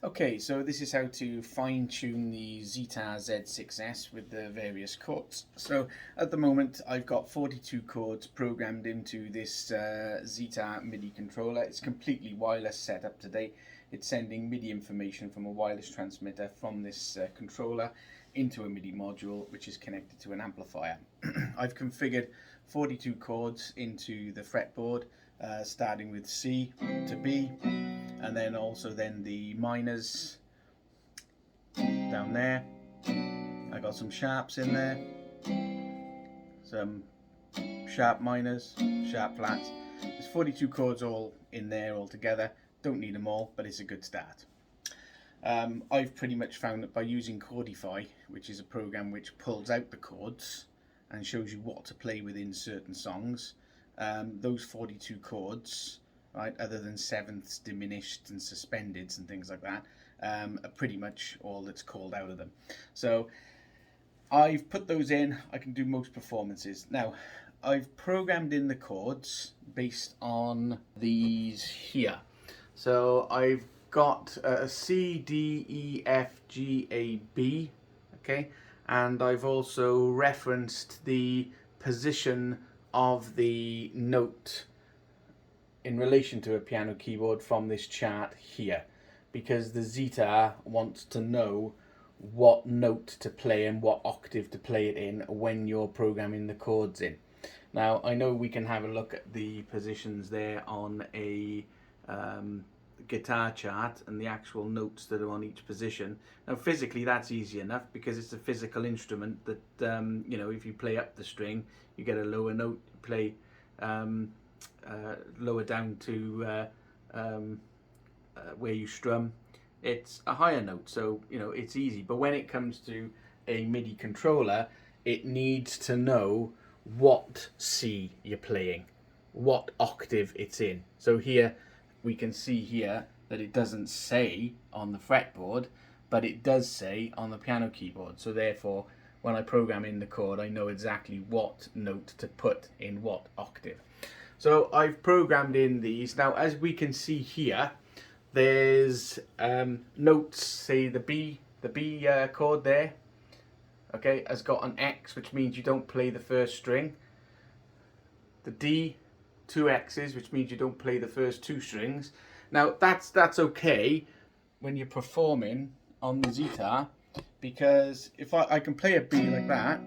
Okay, so this is how to fine-tune the Ztar Z6s with the various chords. So at the moment I've got 42 chords programmed into this Ztar MIDI controller. It's completely wireless setup today. It's sending MIDI information from a wireless transmitter from this controller into a MIDI module which is connected to an amplifier. I've configured 42 chords into the fretboard, starting with C to B, and then also the minors down there. I got some sharps in there, some sharp minors, sharp flats. There's 42 chords all in there all together. Don't need them all, but it's a good start. I've pretty much found that by using Chordify, which is a program which pulls out the chords and shows you what to play within certain songs, those 42 chords, right, other than sevenths, diminished and suspendeds and things like that, are pretty much all that's called out of them. So I've put those in. I can do most performances. Now I've programmed in the chords based on these here. So I've got a C, D, E, F, G, A, B, okay, and I've also referenced the position of the note in relation to a piano keyboard from this chart here, because the Ztar wants to know what note to play and what octave to play it in when you're programming the chords in. Now I know we can have a look at the positions there on a guitar chart and the actual notes that are on each position. Now physically that's easy enough because it's a physical instrument that you know, if you play up the string you get a lower note, you play lower down to where you strum, it's a higher note, so you know it's easy. But when it comes to a MIDI controller, it needs to know what C you're playing, what octave it's in. So here we can see here that it doesn't say on the fretboard, but it does say on the piano keyboard. So therefore when I program in the chord, I know exactly what note to put in what octave. So I've programmed in these. Now as we can see here, there's notes, say the B chord there, okay, has got an X, which means you don't play the first string. The D, 2 X's, which means you don't play the first 2 strings. Now that's okay when you're performing on the Ztar, because if I can play a B like that,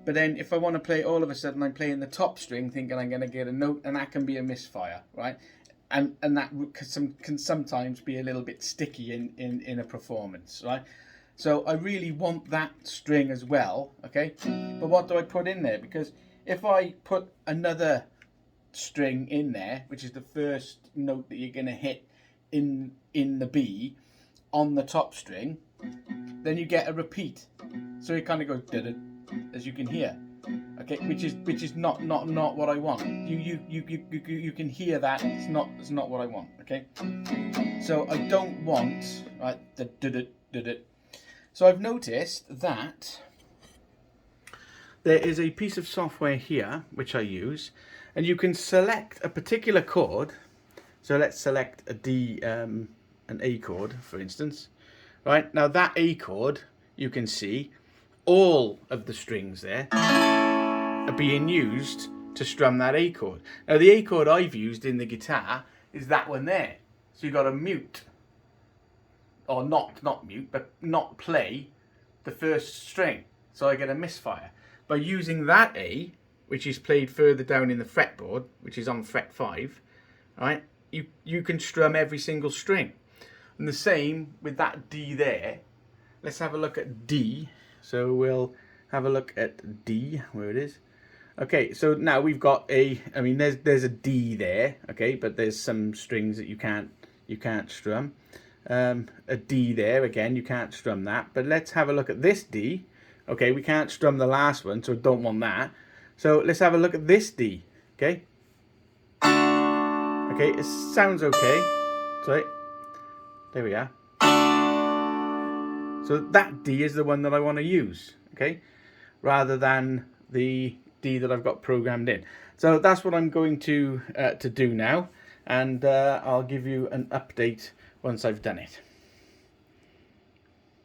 but then if I want to play, all of a sudden I'm playing the top string thinking I'm going to get a note, and that can be a misfire, right? And that can sometimes be a little bit sticky in a performance, right? So I really want that string as well, okay? But what do I put in there? Because if I put another string in there, which is the first note that you're going to hit in the B on the top string, then you get a repeat. So it kind of goes da-da, as you can hear, okay, which is not what I want. You can hear that it's not what I want, okay. So I don't want, right, the da-da. So I've noticed that there is a piece of software here which I use, and you can select a particular chord. So let's select a D, an A chord, for instance. Right, now that A chord, you can see all of the strings there are being used to strum that A chord. Now the A chord I've used in the guitar is that one there. So you've got to mute, or not mute, but not play the first string. So I get a misfire. By using that A, which is played further down in the fretboard, which is on fret 5, right, you can strum every single string. And the same with that D there. Let's have a look at D. So we'll have a look at D, where it is. Okay, so now we've got I mean there's a D there, okay, but there's some strings that you can't strum. A D there, again, you can't strum that. But let's have a look at this D. Okay, we can't strum the last one, so don't want that. So let's have a look at this D, okay? Okay, it sounds okay. Sorry. There we are. So that D is the one that I want to use, okay? Rather than the D that I've got programmed in. So that's what I'm going to do now, and I'll give you an update once I've done it.